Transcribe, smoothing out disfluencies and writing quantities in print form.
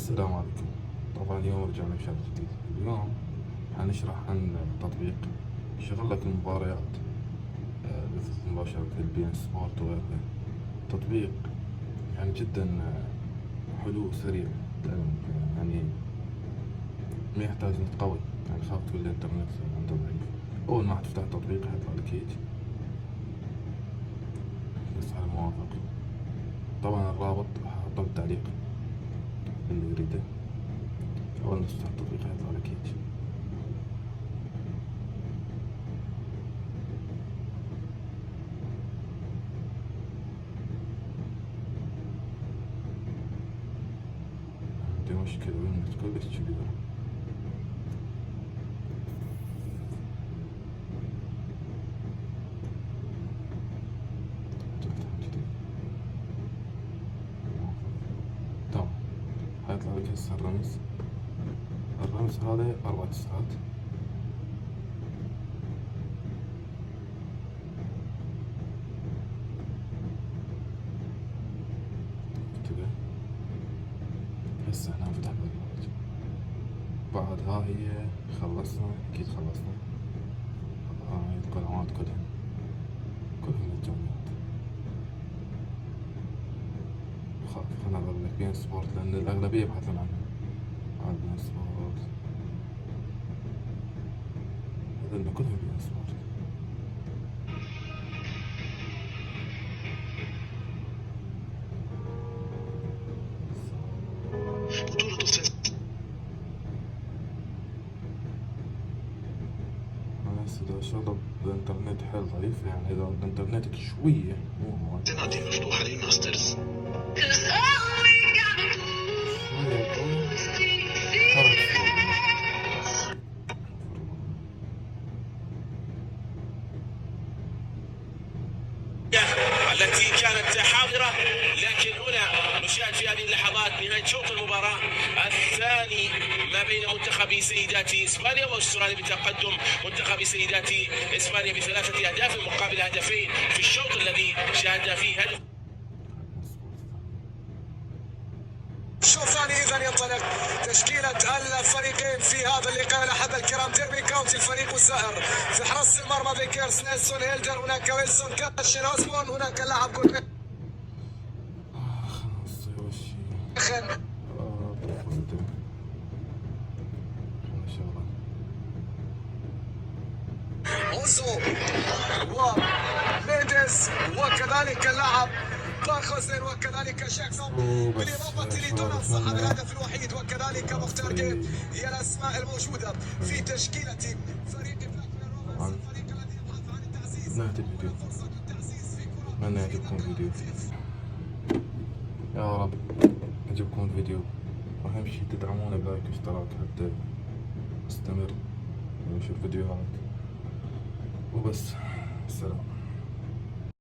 السلام عليكم. طبعا اليوم رجعنا بشرح جديد. اليوم حنشرح عن تطبيق يشغل لك المباريات بث مباشرة البي ان سبورت وغيرها. تطبيق يعني جدا حلو سريع، يعني ما يحتاج نت قوي، يعني خاف تقول الانترنت عنده ضعيف. أول ما تفتح التطبيق حيطلع لك هيج، بس على موافق. طبعا الرابط ححطه بالتعليق اللي يريده. أول ما تفتح التطبيق حيطلع لك هيج. عندي مشكلة بالنت كلش كبيرة. تمام، حيطلع لك هسه الرمز هذا 4 تسعات. كذا هسه احنا نفتح برنامج. بعد ها هي خلصنا، اكيد خلصنا. هاي القنوات كلهم مجانيات. خلنا نظل لك بي ان سبورت لان الاغلبية يبحثون عنها. هاي بي ان سبورت، هذول كلهم بي ان سبورت. إذا شغل الإنترنت حيل ضعيف، يعني إذا إنترنتك شوية مو هواي قناة مفتوحة للماسترز. شوية قوي خرج التي كانت حاضرة، لكن هنا نشاهد في هذه اللحظات نهاية شوط المباراة الثاني ما بين منتخب سيدات إسبانيا وأستراليا بتقدم منتخب سيدات إسبانيا ب3 أهداف مقابل هدفين في الشوط الذي شاهدنا فيه هدف. الشوط الثاني اذا ينطلق تشكيله الفريقين في هذا اللقاء. الاحبه الكرام، ديربي كاونتي الفريق الزائر في حراسه المرمى بيكيرس نيلسون هيلدر، هناك ويلسون كاشن اوسبون، هناك اللاعب خلاص اوزو ومينديز، وكذلك اللاعب باخوزين، وكذلك جاكسون، بالاضافه لدونالد صاحب الهدف الوحيد، وكذلك مختار جيم. هي الاسماء الموجوده في تشكيله فريق بلاك روفرز، الفريق الذي يبحث عن التعزيز. نهاية الفيديو، أتمنى يعجبكم الفيديو. يا رب يعجبكم الفيديو، وأهم شي تدعمونا بلايك واشتراك حتى استمر ونشوف فيديوهات وبس. السلام.